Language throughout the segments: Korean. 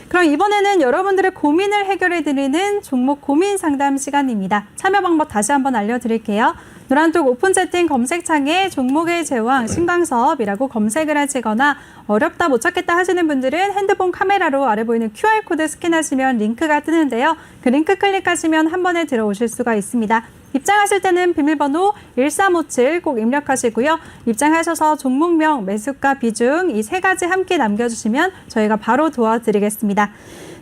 그럼 이번에는 여러분들의 고민을 해결해드리는 종목 고민 상담 시간입니다. 참여 방법 다시 한번 알려드릴게요. 노란톡 오픈 채팅 검색창에 종목의 제왕 신광섭이라고 검색을 하시거나 어렵다 못 찾겠다 하시는 분들은 핸드폰 카메라로 아래 보이는 QR코드 스캔하시면 링크가 뜨는데요. 그 링크 클릭하시면 한 번에 들어오실 수가 있습니다. 입장하실 때는 비밀번호 1357 꼭 입력하시고요. 입장하셔서 종목명, 매수가, 비중 이 세 가지 함께 남겨주시면 저희가 바로 도와드리겠습니다.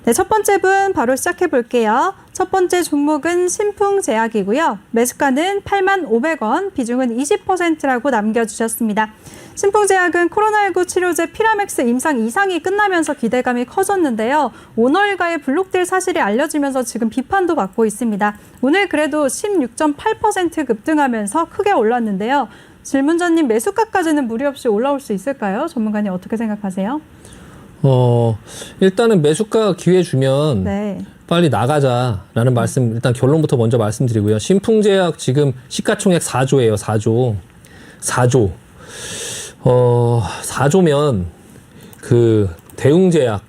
네, 첫 번째 분 바로 시작해 볼게요. 첫 번째 종목은 신풍제약이고요. 매수가는 85,500원, 비중은 20%라고 남겨주셨습니다. 신풍제약은 코로나19 치료제 피라맥스 임상 2상이 끝나면서 기대감이 커졌는데요. 오너일가의 블록딜 사실이 알려지면서 지금 비판도 받고 있습니다. 오늘 그래도 16.8% 급등하면서 크게 올랐는데요. 질문자님 매수가까지는 무리 없이 올라올 수 있을까요? 전문가님 어떻게 생각하세요? 일단은 매수가 기회 주면 네. 빨리 나가자라는 말씀, 일단 결론부터 먼저 말씀드리고요. 신풍제약 지금 시가총액 4조예요, 4조. 4조. 4조면 그 대웅제약,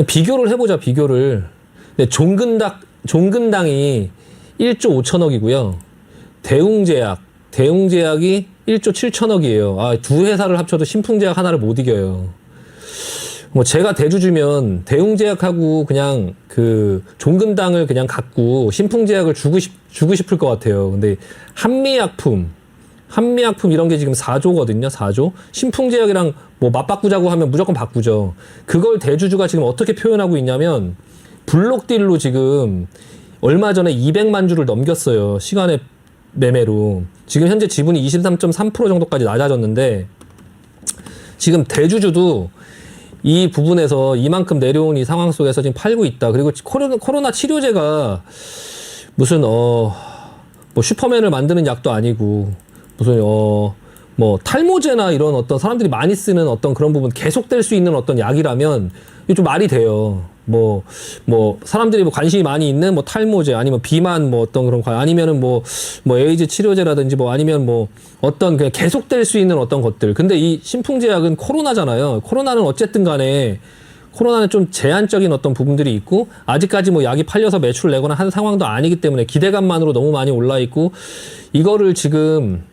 비교를 해보자, 비교를. 네, 종근당이 1조 5천억이고요. 대웅제약이 1조 7천억이에요. 두 회사를 합쳐도 신풍제약 하나를 못 이겨요. 뭐 제가 대주주면 대웅제약하고 그냥 그 종근당을 그냥 갖고 신풍제약을 주고 싶을 것 같아요. 근데 한미약품 이런 게 지금 4조거든요. 4조. 신풍제약이랑 뭐 맞바꾸자고 하면 무조건 바꾸죠. 그걸 대주주가 지금 어떻게 표현하고 있냐면 블록딜로 지금 얼마 전에 200만 주를 넘겼어요. 시간의 매매로. 지금 현재 지분이 23.3% 정도까지 낮아졌는데 지금 대주주도 이 부분에서 이만큼 내려온 이 상황 속에서 지금 팔고 있다. 그리고 코로나 치료제가 무슨 뭐 슈퍼맨을 만드는 약도 아니고 무슨 뭐 탈모제나 이런 어떤 사람들이 많이 쓰는 어떤 그런 부분 계속될 수 있는 어떤 약이라면 이게 좀 말이 돼요. 뭐 사람들이 뭐 관심이 많이 있는 뭐 탈모제 아니면 비만 뭐 어떤 그런 아니면은 뭐 에이즈 치료제라든지 뭐 아니면 뭐 어떤 그냥 계속될 수 있는 어떤 것들. 근데 이 신풍제약은 코로나잖아요. 코로나는 어쨌든 간에 코로나는 좀 제한적인 어떤 부분들이 있고 아직까지 뭐 약이 팔려서 매출을 내거나 한 상황도 아니기 때문에 기대감만으로 너무 많이 올라 있고 이거를 지금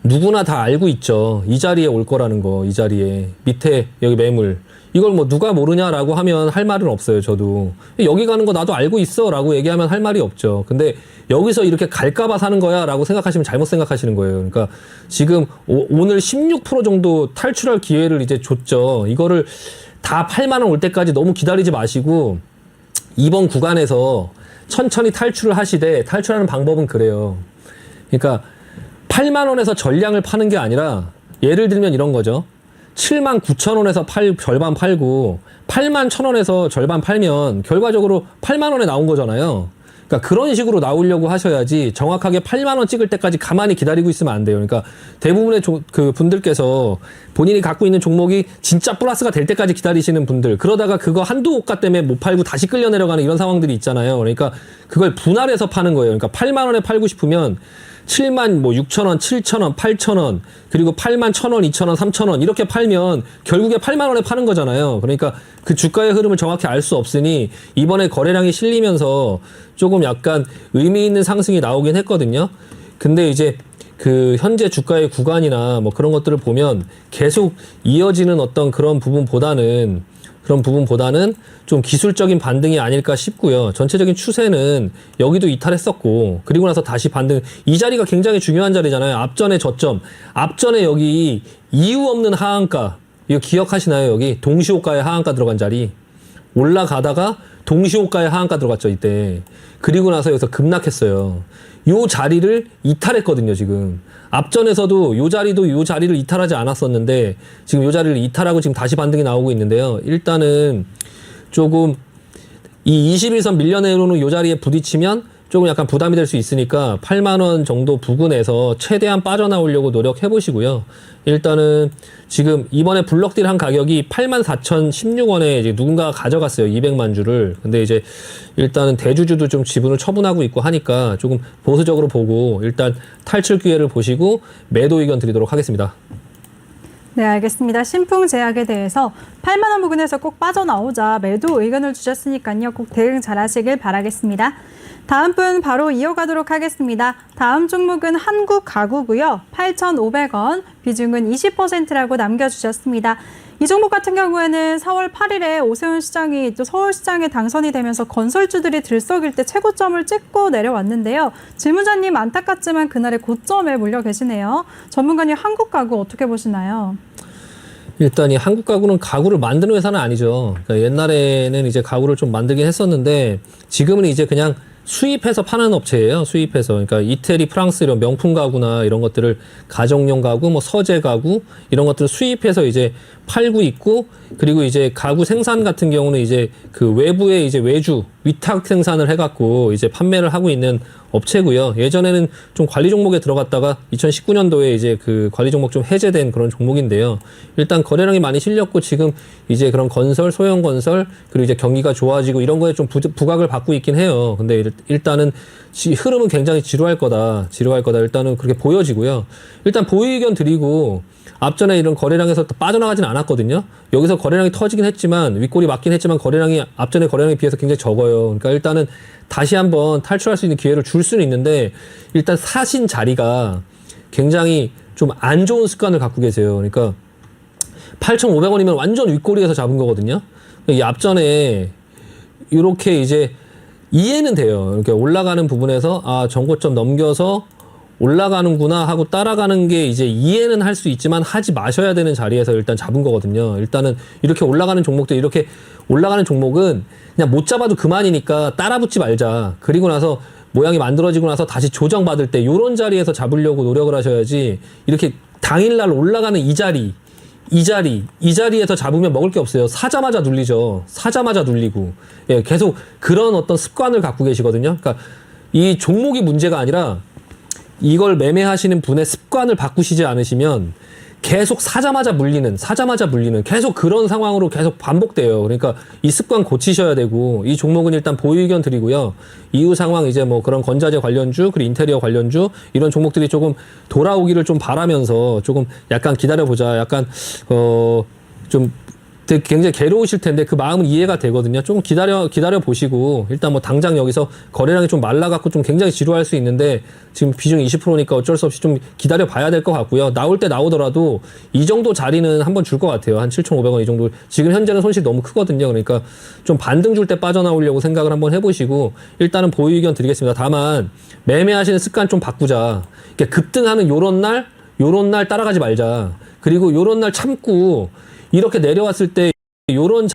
누구나 다 알고 있죠. 이 자리에 올 거라는 거, 이 자리에. 밑에 여기 매물. 이걸 뭐 누가 모르냐라고 하면 할 말은 없어요, 저도. 여기 가는 거 나도 알고 있어 라고 얘기하면 할 말이 없죠. 근데 여기서 이렇게 갈까봐 사는 거야 라고 생각하시면 잘못 생각하시는 거예요. 그러니까 지금 오늘 16% 정도 탈출할 기회를 이제 줬죠. 이거를 다 8만 원 올 때까지 너무 기다리지 마시고 이번 구간에서 천천히 탈출을 하시되 탈출하는 방법은 그래요. 그러니까 8만 원에서 전량을 파는 게 아니라 예를 들면 이런 거죠. 7만 9천 원에서 절반 팔고 8만 1천 원에서 절반 팔면 결과적으로 8만 원에 나온 거잖아요. 그러니까 그런 식으로 나오려고 하셔야지 정확하게 8만 원 찍을 때까지 가만히 기다리고 있으면 안 돼요. 그러니까 대부분의 그 분들께서 본인이 갖고 있는 종목이 진짜 플러스가 될 때까지 기다리시는 분들 그러다가 그거 한두 호가 때문에 못 팔고 다시 끌려 내려가는 이런 상황들이 있잖아요. 그러니까 그걸 분할해서 파는 거예요. 그러니까 8만 원에 팔고 싶으면 7만 6천 원, 7천 원, 8천 원, 그리고 8만 1천 원, 2천 원, 3천 원 이렇게 팔면 결국에 8만 원에 파는 거잖아요. 그러니까 그 주가의 흐름을 정확히 알 수 없으니 이번에 거래량이 실리면서 조금 약간 의미 있는 상승이 나오긴 했거든요. 근데 이제 그 현재 주가의 구간이나 뭐 그런 것들을 보면 계속 이어지는 어떤 그런 부분보다는 좀 기술적인 반등이 아닐까 싶고요. 전체적인 추세는 여기도 이탈했었고 그리고 나서 다시 반등. 이 자리가 굉장히 중요한 자리잖아요. 앞전에 저점, 앞전에 여기 이유 없는 하한가 이거 기억하시나요? 여기 동시호가의 하한가 들어간 자리 올라가다가 동시호가의 하한가 들어갔죠 이때. 그리고 나서 여기서 급락했어요. 요 자리를 이탈했거든요 지금. 앞전에서도 요 자리를 이탈하지 않았었는데 지금 요 자리를 이탈하고 지금 다시 반등이 나오고 있는데요. 일단은 조금 이 21선 밀려내려오는 요 자리에 부딪히면 조금 약간 부담이 될 수 있으니까 8만 원 정도 부근에서 최대한 빠져나오려고 노력해 보시고요. 일단은 지금 이번에 블럭딜 한 가격이 84,016원에 이제 누군가가 가져갔어요. 200만 주를. 근데 이제 일단은 대주주도 좀 지분을 처분하고 있고 하니까 조금 보수적으로 보고 일단 탈출 기회를 보시고 매도 의견 드리도록 하겠습니다. 네, 알겠습니다. 신풍제약에 대해서 8만 원 부근에서 꼭 빠져나오자 매도 의견을 주셨으니까요. 꼭 대응 잘하시길 바라겠습니다. 다음 분 바로 이어가도록 하겠습니다. 다음 종목은 한국가구고요. 8,500원, 비중은 20%라고 남겨주셨습니다. 이 종목 같은 경우에는 4월 8일에 오세훈 시장이 또 서울시장에 당선이 되면서 건설주들이 들썩일 때 최고점을 찍고 내려왔는데요. 질문자님 안타깝지만 그날의 고점에 몰려 계시네요. 전문가님 한국가구 어떻게 보시나요? 일단 이 한국가구는 가구를 만드는 회사는 아니죠. 그러니까 옛날에는 이제 가구를 좀 만들긴 했었는데 지금은 이제 그냥 수입해서 파는 업체예요. 수입해서. 그러니까 이태리, 프랑스 이런 명품 가구나 이런 것들을 가정용 가구, 뭐 서재 가구 이런 것들을 수입해서 이제 팔고 있고, 그리고 이제 가구 생산 같은 경우는 이제 그 외부에 이제 외주 위탁 생산을 해갖고 이제 판매를 하고 있는 업체고요. 예전에는 좀 관리 종목에 들어갔다가 2019년도에 이제 그 관리 종목 좀 해제된 그런 종목인데요. 일단 거래량이 많이 실렸고 지금 이제 그런 건설, 소형 건설 그리고 이제 경기가 좋아지고 이런 거에 좀 부각을 받고 있긴 해요. 근데 일단은 흐름은 굉장히 지루할 거다. 일단은 그렇게 보여지고요. 일단 보유 의견 드리고 앞전에 이런 거래량에서 빠져나가진 않았거든요. 여기서 거래량이 터지긴 했지만 윗골이 맞긴 했지만 거래량이 앞전에 거래량에 비해서 굉장히 적어요. 그러니까 일단은 다시 한번 탈출할 수 있는 기회를 줄 수는 있는데 일단 사신 자리가 굉장히 좀 안 좋은 습관을 갖고 계세요. 그러니까 8,500원이면 완전 윗골이에서 잡은 거거든요. 이 앞전에 이렇게 이제 이해는 돼요. 이렇게 올라가는 부분에서 아, 전고점 넘겨서 올라가는구나 하고 따라가는 게 이제 이해는 할 수 있지만 하지 마셔야 되는 자리에서 일단 잡은 거거든요. 일단은 이렇게 올라가는 종목들, 이렇게 올라가는 종목은 그냥 못 잡아도 그만이니까 따라붙지 말자. 그리고 나서 모양이 만들어지고 나서 다시 조정받을 때 이런 자리에서 잡으려고 노력을 하셔야지, 이렇게 당일날 올라가는 이 자리에서 잡으면 먹을 게 없어요. 사자마자 눌리죠. 사자마자 눌리고. 예, 계속 그런 어떤 습관을 갖고 계시거든요. 그러니까 이 종목이 문제가 아니라 이걸 매매하시는 분의 습관을 바꾸시지 않으시면 계속 사자마자 물리는 계속 그런 상황으로 계속 반복돼요. 그러니까 이 습관 고치셔야 되고, 이 종목은 일단 보유 의견 드리고요. 이후 상황 이제 뭐 그런 건자재 관련주 그리고 인테리어 관련주 이런 종목들이 조금 돌아오기를 좀 바라면서 조금 약간 기다려보자. 약간 좀 되게 굉장히 괴로우실 텐데 그 마음은 이해가 되거든요. 조금 기다려 보시고, 일단 뭐 당장 여기서 거래량이 좀 말라갖고 좀 굉장히 지루할 수 있는데 지금 비중이 20%니까 어쩔 수 없이 좀 기다려 봐야 될 것 같고요. 나올 때 나오더라도 이 정도 자리는 한번 줄 것 같아요. 한 7,500원 이 정도. 지금 현재는 손실이 너무 크거든요. 그러니까 좀 반등 줄 때 빠져나오려고 생각을 한번 해보시고, 일단은 보유 의견 드리겠습니다. 다만 매매하시는 습관 좀 바꾸자. 그러니까 급등하는 요런 날 따라가지 말자. 그리고 요런 날 참고 이렇게 내려왔을 때 요런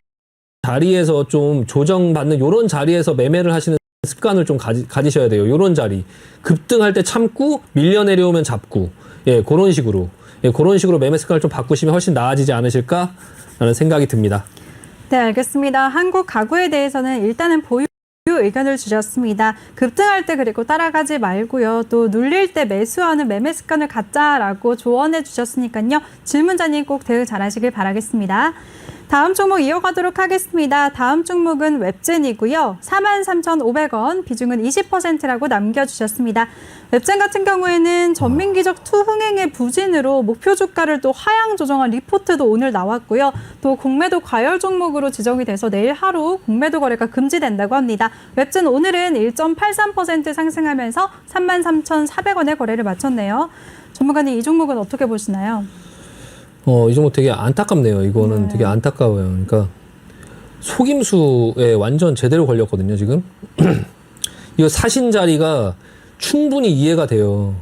자리에서 좀 조정받는 요런 자리에서 매매를 하시는 습관을 좀 가지셔야 돼요. 요런 자리. 급등할 때 참고 밀려 내려오면 잡고. 예, 그런 식으로 매매 습관을 좀 바꾸시면 훨씬 나아지지 않으실까라는 생각이 듭니다. 네, 알겠습니다. 한국 가구에 대해서는 일단은 보유 의견을 주셨습니다. 급등할 때 그리고 따라가지 말고요. 또 눌릴 때 매수하는 매매 습관을 갖자라고 조언해 주셨으니까요. 질문자님 꼭 대응 잘하시길 바라겠습니다. 다음 종목 이어가도록 하겠습니다. 다음 종목은 웹젠이고요. 43,500원, 비중은 20%라고 남겨주셨습니다. 웹젠 같은 경우에는 전민기적 투흥행의 부진으로 목표 주가를 또 하향 조정한 리포트도 오늘 나왔고요. 또 공매도 과열 종목으로 지정이 돼서 내일 하루 공매도 거래가 금지된다고 합니다. 웹젠 오늘은 1.83% 상승하면서 33,400원의 거래를 마쳤네요. 전문가님, 이 종목은 어떻게 보시나요? 이 종목 되게 안타깝네요. 이거는 되게 안타까워요. 그러니까 속임수에 완전 제대로 걸렸거든요, 지금. 이거 사신 자리가 충분히 이해가 돼요.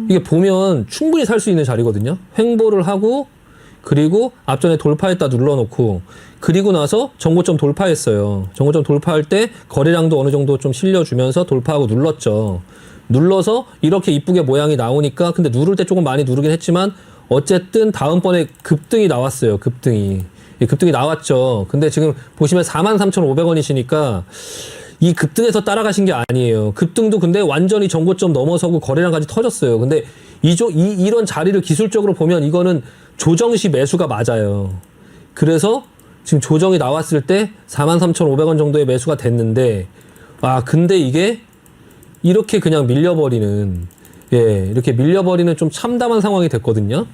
이게 보면 충분히 살 수 있는 자리거든요. 횡보를 하고, 그리고 앞전에 돌파했다 눌러놓고, 그리고 나서 정고점 돌파했어요. 정고점 돌파할 때 거래량도 어느 정도 좀 실려주면서 돌파하고 눌렀죠. 눌러서 이렇게 이쁘게 모양이 나오니까, 근데 누를 때 조금 많이 누르긴 했지만 어쨌든 다음번에 급등이 나왔어요. 급등이 나왔죠. 근데 지금 보시면 43,500원이시니까 이 급등에서 따라가신 게 아니에요. 급등도 근데 완전히 전고점 넘어서고 거래량까지 터졌어요. 근데 이런 자리를 기술적으로 보면 이거는 조정시 매수가 맞아요. 그래서 지금 조정이 나왔을 때 43,500원 정도의 매수가 됐는데, 근데 이게 이렇게 그냥 이렇게 밀려버리는 좀 참담한 상황이 됐거든요.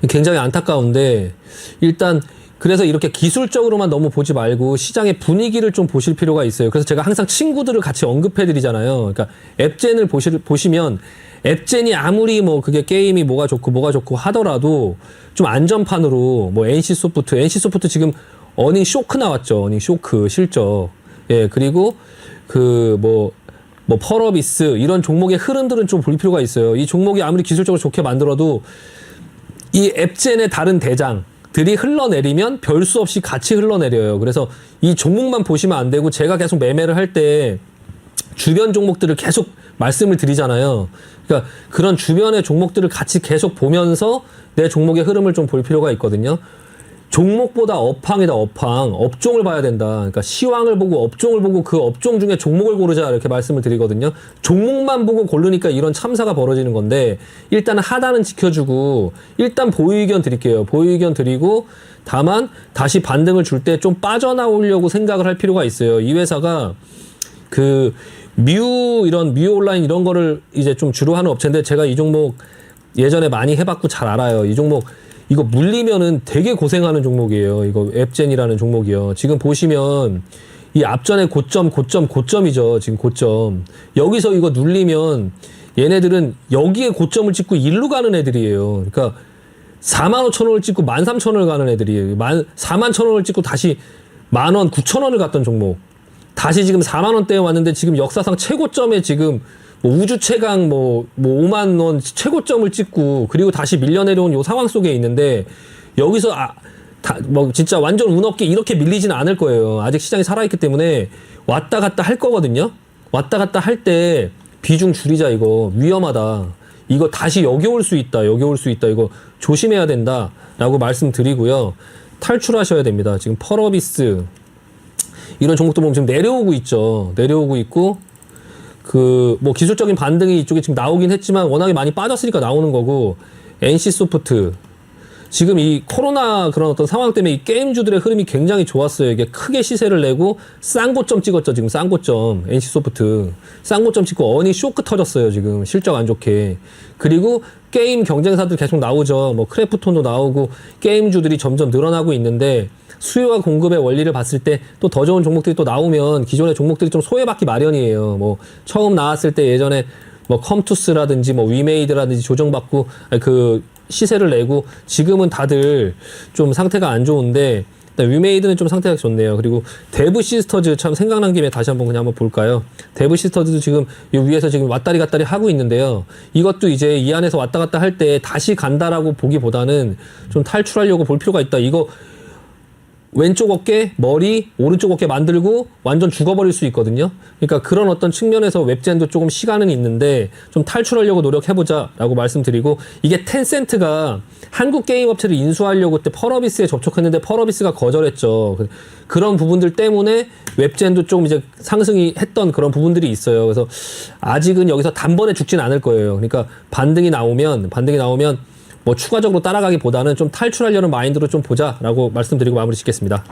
굉장히 안타까운데 일단 그래서 이렇게 기술적으로만 너무 보지 말고 시장의 분위기를 좀 보실 필요가 있어요. 그래서 제가 항상 친구들을 같이 언급해 드리잖아요. 그러니까 앱젠을 보시면 앱젠이 아무리 뭐 그게 게임이 뭐가 좋고 하더라도 좀 안전판으로 뭐 NC소프트 지금 어닝 쇼크 나왔죠. 어닝 쇼크 실적. 예, 그리고 그 뭐 펄어비스 이런 종목의 흐름들은 좀 볼 필요가 있어요. 이 종목이 아무리 기술적으로 좋게 만들어도 이 앱젠의 다른 대장들이 흘러내리면 별 수 없이 같이 흘러내려요. 그래서 이 종목만 보시면 안 되고 제가 계속 매매를 할 때 주변 종목들을 계속 말씀을 드리잖아요. 그러니까 그런 주변의 종목들을 같이 계속 보면서 내 종목의 흐름을 좀 볼 필요가 있거든요. 종목보다 업황이다, 업황. 업종을 봐야 된다. 그러니까 시황을 보고 업종을 보고 그 업종 중에 종목을 고르자 이렇게 말씀을 드리거든요. 종목만 보고 고르니까 이런 참사가 벌어지는 건데 일단 하단은 지켜주고 일단 보유 의견 드릴게요. 보유 의견 드리고 다만 다시 반등을 줄 때 좀 빠져나오려고 생각을 할 필요가 있어요. 이 회사가 그 뮤 온라인 이런 거를 이제 좀 주로 하는 업체인데 제가 이 종목 예전에 많이 해봤고 잘 알아요. 이 종목 이거 물리면은 되게 고생하는 종목이에요. 이거 앱젠이라는 종목이요. 지금 보시면 이 앞전에 고점이죠. 지금 고점. 여기서 이거 눌리면 얘네들은 여기에 고점을 찍고 일로 가는 애들이에요. 그러니까 45,000원을 찍고 13,000원을 가는 애들이에요. 41,000원을 찍고 다시 10,000원, 9,000원을 갔던 종목. 다시 지금 4만원대에 왔는데 지금 역사상 최고점에 지금 뭐 우주 최강 뭐 5만 원 최고점을 찍고 그리고 다시 밀려 내려온 요 상황 속에 있는데 여기서 뭐 진짜 완전 운 없게 이렇게 밀리지는 않을 거예요. 아직 시장이 살아있기 때문에 왔다 갔다 할 거거든요. 왔다 갔다 할 때 비중 줄이자. 이거 위험하다. 이거 다시 여기 올 수 있다. 이거 조심해야 된다라고 말씀드리고요. 탈출하셔야 됩니다. 지금 펄어비스 이런 종목도 보면 지금 내려오고 있죠. 내려오고 있고 그 뭐 기술적인 반등이 이쪽에 지금 나오긴 했지만 워낙에 많이 빠졌으니까 나오는 거고 NC소프트 지금 이 코로나 그런 어떤 상황 때문에 이 게임주들의 흐름이 굉장히 좋았어요. 이게 크게 시세를 내고 싼 고점 찍었죠. 지금 싼 고점 NC소프트 싼 고점 찍고 어닝 쇼크 터졌어요. 지금 실적 안 좋게. 그리고 게임 경쟁사들 계속 나오죠. 뭐 크래프톤도 나오고 게임주들이 점점 늘어나고 있는데 수요와 공급의 원리를 봤을 때 또 더 좋은 종목들이 또 나오면 기존의 종목들이 좀 소외받기 마련이에요. 뭐 처음 나왔을 때 예전에 뭐 컴투스라든지 뭐 위메이드라든지 조정받고 그 시세를 내고 지금은 다들 좀 상태가 안 좋은데 위메이드는 좀 상태가 좋네요. 그리고 데브 시스터즈 참 생각난 김에 다시 한번 그냥 한번 볼까요? 데브 시스터즈도 지금 이 위에서 지금 왔다리 갔다리 하고 있는데요. 이것도 이제 이 안에서 왔다 갔다 할 때 다시 간다라고 보기보다는 좀 탈출하려고 볼 필요가 있다. 이거 왼쪽 어깨, 머리, 오른쪽 어깨 만들고 완전 죽어버릴 수 있거든요. 그러니까 그런 어떤 측면에서 웹젠도 조금 시간은 있는데 좀 탈출하려고 노력해보자라고 말씀드리고 이게 텐센트가 한국 게임 업체를 인수하려고 그때 펄어비스에 접촉했는데 펄어비스가 거절했죠. 그런 부분들 때문에 웹젠도 조금 이제 상승이 했던 그런 부분들이 있어요. 그래서 아직은 여기서 단번에 죽진 않을 거예요. 그러니까 반등이 나오면 뭐 추가적으로 따라가기보다는 좀 탈출하려는 마인드로 좀 보자라고 말씀드리고 마무리 짓겠습니다.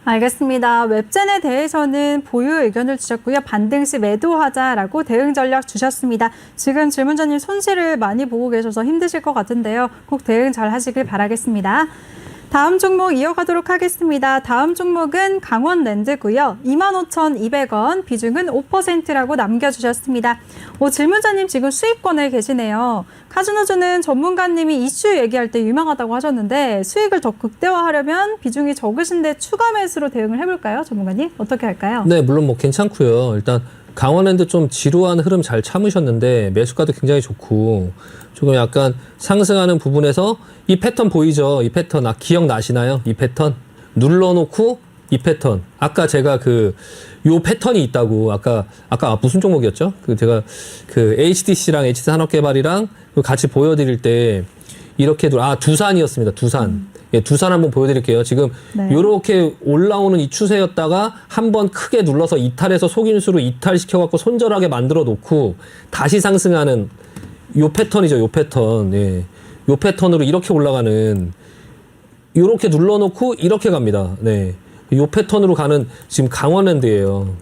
알겠습니다. 웹젠에 대해서는 보유 의견을 주셨고요. 반등 시 매도하자라고 대응 전략 주셨습니다. 지금 질문자님 손실을 많이 보고 계셔서 힘드실 것 같은데요. 꼭 대응 잘 하시길 바라겠습니다. 다음 종목 이어가도록 하겠습니다. 다음 종목은 강원랜드고요. 25,200원, 비중은 5%라고 남겨주셨습니다. 질문자님 지금 수익권에 계시네요. 카지노주는 전문가님이 이슈 얘기할 때 유명하다고 하셨는데 수익을 더 극대화하려면 비중이 적으신데 추가 매수로 대응을 해볼까요? 전문가님? 어떻게 할까요? 네, 물론 뭐 괜찮고요. 일단 강원랜드 좀 지루한 흐름 잘 참으셨는데 매수가도 굉장히 좋고 조금 약간 상승하는 부분에서 이 패턴 보이죠? 이 패턴 기억나시나요? 이 패턴 눌러놓고 이 패턴 아까 제가 요 패턴이 있다고 아까 무슨 종목이었죠? 제가 HTC랑 HT산업개발이랑 같이 보여드릴 때 이렇게 두산이었습니다. 두산. 예, 두산 한번 보여드릴게요. 지금 요렇게 올라오는 이 추세였다가 한번 크게 눌러서 이탈해서 속임수로 이탈시켜갖고 손절하게 만들어 놓고 다시 상승하는 요 패턴이죠. 요 패턴. 예. 요 패턴으로 이렇게 올라가는 요렇게 눌러놓고 이렇게 갑니다. 네. 요 패턴으로 가는 지금 강원랜드예요.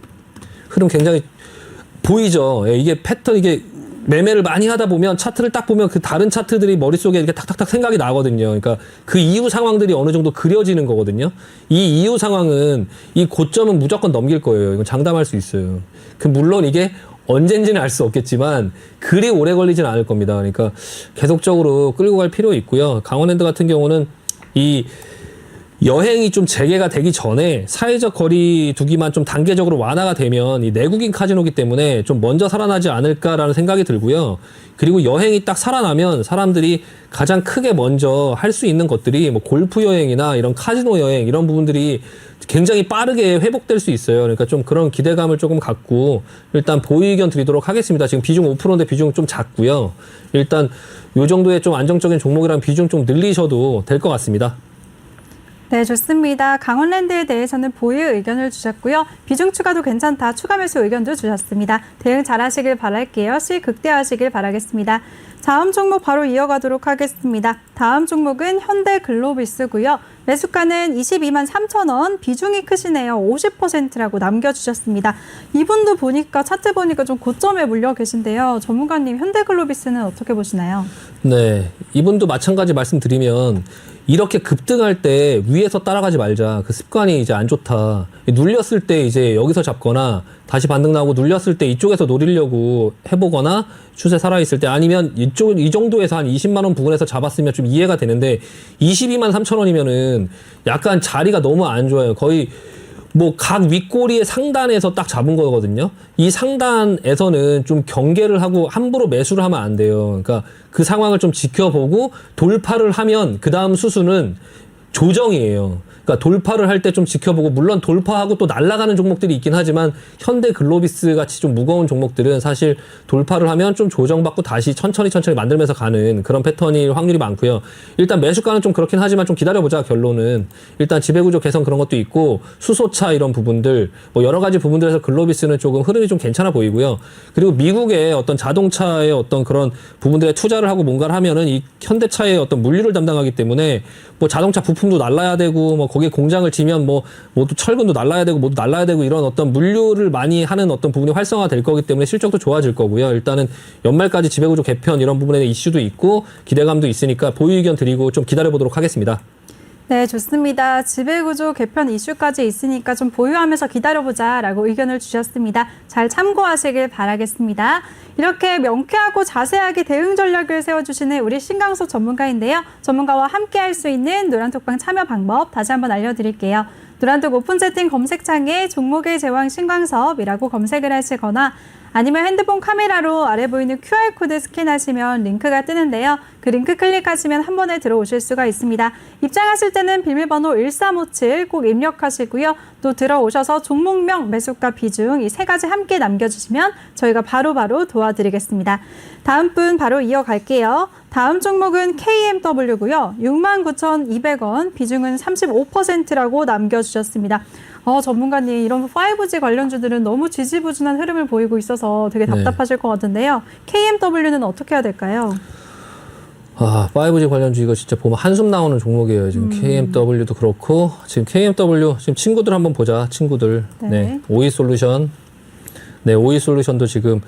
흐름 굉장히 보이죠. 예, 이게 패턴 이게 매매를 많이 하다 보면 차트를 딱 보면 그 다른 차트들이 머릿속에 이렇게 탁탁탁 생각이 나거든요. 그러니까 그 이후 상황들이 어느 정도 그려지는 거거든요. 이 이후 상황은 이 고점은 무조건 넘길 거예요. 이건 장담할 수 있어요. 물론 이게 언젠지는 알 수 없겠지만 그리 오래 걸리진 않을 겁니다. 그러니까 계속적으로 끌고 갈 필요 있고요. 강원랜드 같은 경우는 이 여행이 좀 재개가 되기 전에 사회적 거리 두기만 좀 단계적으로 완화가 되면 이 내국인 카지노기 때문에 좀 먼저 살아나지 않을까라는 생각이 들고요. 그리고 여행이 딱 살아나면 사람들이 가장 크게 먼저 할 수 있는 것들이 뭐 골프 여행이나 이런 카지노 여행 이런 부분들이 굉장히 빠르게 회복될 수 있어요. 그러니까 좀 그런 기대감을 조금 갖고 일단 보유 의견 드리도록 하겠습니다. 지금 비중 5%인데 비중 좀 작고요. 일단 요 정도의 좀 안정적인 종목이랑 비중 좀 늘리셔도 될 것 같습니다. 네, 좋습니다. 강원랜드에 대해서는 보유 의견을 주셨고요. 비중 추가도 괜찮다. 추가 매수 의견도 주셨습니다. 대응 잘하시길 바랄게요. 수익 극대화하시길 바라겠습니다. 다음 종목 바로 이어가도록 하겠습니다. 다음 종목은 현대글로비스고요. 매수가는 22만 3천 원, 비중이 크시네요. 50%라고 남겨주셨습니다. 이분도 보니까 차트 보니까 좀 고점에 물려 계신데요. 전문가님, 현대글로비스는 어떻게 보시나요? 네, 이분도 마찬가지 말씀드리면 이렇게 급등할 때 위에서 따라가지 말자. 그 습관이 이제 안 좋다. 눌렸을 때 이제 여기서 잡거나 다시 반등 나오고 눌렸을 때 이쪽에서 노리려고 해보거나 추세 살아있을 때 아니면 이 정도에서 한 20만 원 부근에서 잡았으면 좀 이해가 되는데 22만 3천 원이면은 약간 자리가 너무 안 좋아요. 거의 뭐 각 윗꼬리의 상단에서 딱 잡은 거거든요. 이 상단에서는 좀 경계를 하고 함부로 매수를 하면 안 돼요. 그러니까 그 상황을 좀 지켜보고 돌파를 하면 그 다음 수순은 조정이에요. 그러니까 돌파를 할 때 좀 지켜보고 물론 돌파하고 또 날아가는 종목들이 있긴 하지만 현대글로비스 같이 좀 무거운 종목들은 사실 돌파를 하면 좀 조정받고 다시 천천히 만들면서 가는 그런 패턴일 확률이 많고요. 일단 매수가는 좀 그렇긴 하지만 좀 기다려보자. 결론은 일단 지배구조 개선 그런 것도 있고 수소차 이런 부분들 뭐 여러 가지 부분들에서 글로비스는 조금 흐름이 좀 괜찮아 보이고요. 그리고 미국의 어떤 자동차의 어떤 그런 부분들에 투자를 하고 뭔가를 하면은 이 현대차의 어떤 물류를 담당하기 때문에 뭐 자동차 부품도 날라야 되고 뭐 거기에 공장을 지면 뭐 철근도 날라야 되고 뭐도 날라야 되고 이런 어떤 물류를 많이 하는 어떤 부분이 활성화될 거기 때문에 실적도 좋아질 거고요. 일단은 연말까지 지배구조 개편 이런 부분에 이슈도 있고 기대감도 있으니까 보유 의견 드리고 좀 기다려보도록 하겠습니다. 네, 좋습니다. 지배구조 개편 이슈까지 있으니까 좀 보유하면서 기다려보자라고 의견을 주셨습니다. 잘 참고하시길 바라겠습니다. 이렇게 명쾌하고 자세하게 대응 전략을 세워주시는 우리 신강소 전문가인데요. 전문가와 함께 할 수 있는 노란톡방 참여 방법 다시 한번 알려드릴게요. 노란톡 오픈 채팅 검색창에 종목의 제왕 신광섭이라고 검색을 하시거나 아니면 핸드폰 카메라로 아래 보이는 QR코드 스캔하시면 링크가 뜨는데요. 그 링크 클릭하시면 한 번에 들어오실 수가 있습니다. 입장하실 때는 비밀번호 1357 꼭 입력하시고요. 또 들어오셔서 종목명, 매수가, 비중 이 세 가지 함께 남겨주시면 저희가 바로바로 도와드리겠습니다. 다음 분 바로 이어갈게요. 다음 종목은 KMW고요. 69,200원, 비중은 35%라고 남겨주셨습니다. 전문가님, 이런 5G 관련주들은 너무 지지부진한 흐름을 보이고 있어서 되게 답답하실 것 같은데요. KMW는 어떻게 해야 될까요? 5G 관련주 이거 진짜 보면 한숨 나오는 종목이에요. 지금 KMW도 그렇고 지금 KMW 지금 친구들 한번 보자. 친구들. 네. 오이솔루션. 네, 오이솔루션도 지금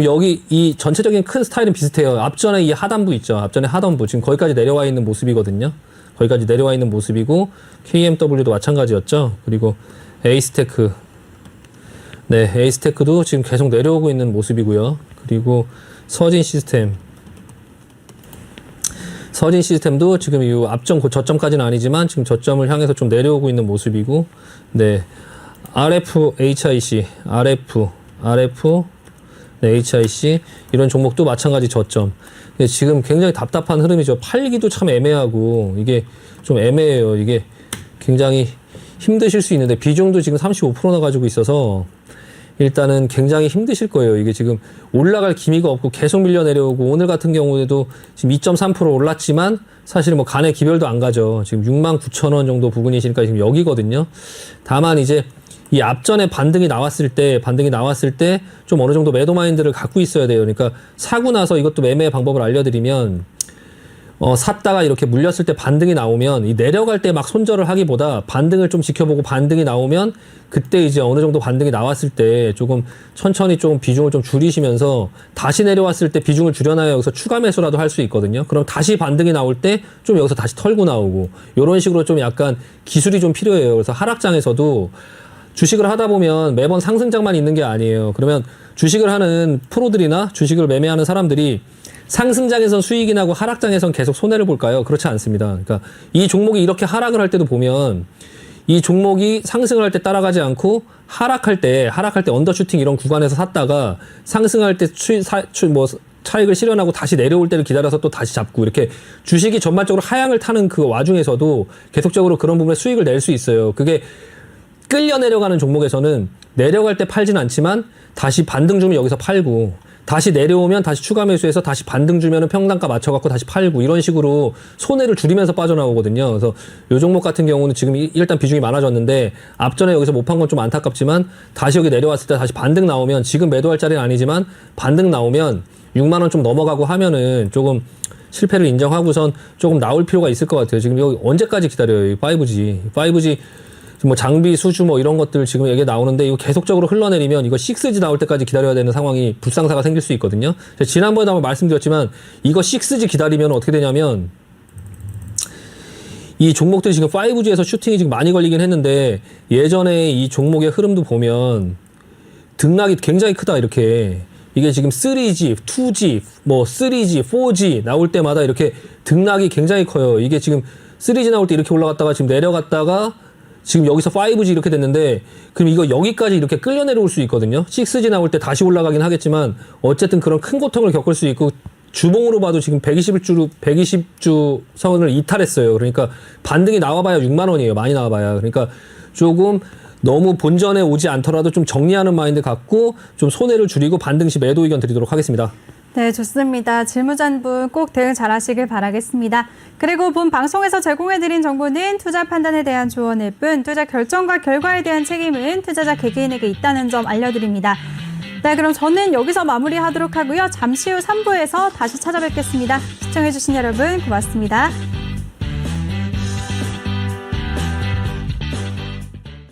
여기 이 전체적인 큰 스타일은 비슷해요. 앞전에 이 하단부 있죠. 앞전에 하단부 지금 거기까지 내려와 있는 모습이거든요. 거기까지 내려와 있는 모습이고 KMW도 마찬가지였죠. 그리고 에이스테크. 네, 에이스테크도 지금 계속 내려오고 있는 모습이고요. 그리고 서진 시스템도 지금 이 앞전 저점까지는 아니지만 지금 저점을 향해서 좀 내려오고 있는 모습이고, 네, HIC, 네, HIC 이런 종목도 마찬가지 저점. 지금 굉장히 답답한 흐름이죠. 팔기도 참 애매하고 이게 좀 애매해요. 이게 굉장히 힘드실 수 있는데 비중도 지금 35%나 가지고 있어서 일단은 굉장히 힘드실 거예요. 이게 지금 올라갈 기미가 없고 계속 밀려 내려오고 오늘 같은 경우에도 지금 2.3% 올랐지만 사실 뭐 간의 기별도 안 가죠. 지금 69,000원 정도 부근이시니까 지금 여기거든요. 다만 이제 이 앞전에 반등이 나왔을 때 좀 어느 정도 매도 마인드를 갖고 있어야 돼요. 그러니까 사고 나서 이것도 매매의 방법을 알려드리면 샀다가 이렇게 물렸을 때 반등이 나오면 이 내려갈 때 막 손절을 하기보다 반등을 좀 지켜보고 반등이 나오면 그때 이제 어느 정도 반등이 나왔을 때 조금 천천히 좀 비중을 좀 줄이시면서 다시 내려왔을 때 비중을 줄여놔야 여기서 추가 매수라도 할 수 있거든요. 그럼 다시 반등이 나올 때 좀 여기서 다시 털고 나오고 이런 식으로 좀 약간 기술이 좀 필요해요. 그래서 하락장에서도 주식을 하다 보면 매번 상승장만 있는 게 아니에요. 그러면 주식을 하는 프로들이나 주식을 매매하는 사람들이 상승장에선 수익이 나고 하락장에선 계속 손해를 볼까요? 그렇지 않습니다. 그러니까 이 종목이 이렇게 하락을 할 때도 보면 이 종목이 상승을 할 때 따라가지 않고 하락할 때 언더슈팅 이런 구간에서 샀다가 상승할 때 차익을 실현하고 다시 내려올 때를 기다려서 또 다시 잡고 이렇게 주식이 전반적으로 하향을 타는 그 와중에서도 계속적으로 그런 부분에 수익을 낼 수 있어요. 그게 끌려 내려가는 종목에서는 내려갈 때 팔진 않지만 다시 반등 주면 여기서 팔고 다시 내려오면 다시 추가 매수해서 다시 반등 주면은 평단가 맞춰갖고 다시 팔고 이런 식으로 손해를 줄이면서 빠져나오거든요. 그래서 요 종목 같은 경우는 지금 일단 비중이 많아졌는데 앞전에 여기서 못 판 건 좀 안타깝지만 다시 여기 내려왔을 때 다시 반등 나오면 지금 매도할 자리는 아니지만 반등 나오면 6만 원 좀 넘어가고 하면은 조금 실패를 인정하고선 조금 나올 필요가 있을 것 같아요. 지금 여기 언제까지 기다려요? 이 5G 뭐 장비 수주 뭐 이런 것들 지금 얘기 나오는데 이거 계속적으로 흘러내리면 이거 6G 나올 때까지 기다려야 되는 상황이 불상사가 생길 수 있거든요. 제가 지난번에도 한번 말씀드렸지만 이거 6G 기다리면 어떻게 되냐면 이 종목들이 지금 5G에서 슈팅이 지금 많이 걸리긴 했는데 예전에 이 종목의 흐름도 보면 등락이 굉장히 크다 이렇게 이게 지금 3G, 2G, 뭐 3G, 4G 나올 때마다 이렇게 등락이 굉장히 커요. 이게 지금 3G 나올 때 이렇게 올라갔다가 지금 내려갔다가 지금 여기서 5G 이렇게 됐는데 그럼 이거 여기까지 이렇게 끌려 내려올 수 있거든요. 6G 나올 때 다시 올라가긴 하겠지만 어쨌든 그런 큰 고통을 겪을 수 있고 주봉으로 봐도 지금 120주 선을 이탈했어요. 그러니까 반등이 나와봐야 6만 원이에요. 많이 나와봐야. 그러니까 조금 너무 본전에 오지 않더라도 좀 정리하는 마인드 갖고 좀 손해를 줄이고 반등 시 매도 의견 드리도록 하겠습니다. 네, 좋습니다. 질문자분 꼭 대응 잘 하시길 바라겠습니다. 그리고 본 방송에서 제공해드린 정보는 투자 판단에 대한 조언일 뿐 투자 결정과 결과에 대한 책임은 투자자 개개인에게 있다는 점 알려드립니다. 네, 그럼 저는 여기서 마무리하도록 하고요. 잠시 후 3부에서 다시 찾아뵙겠습니다. 시청해주신 여러분 고맙습니다.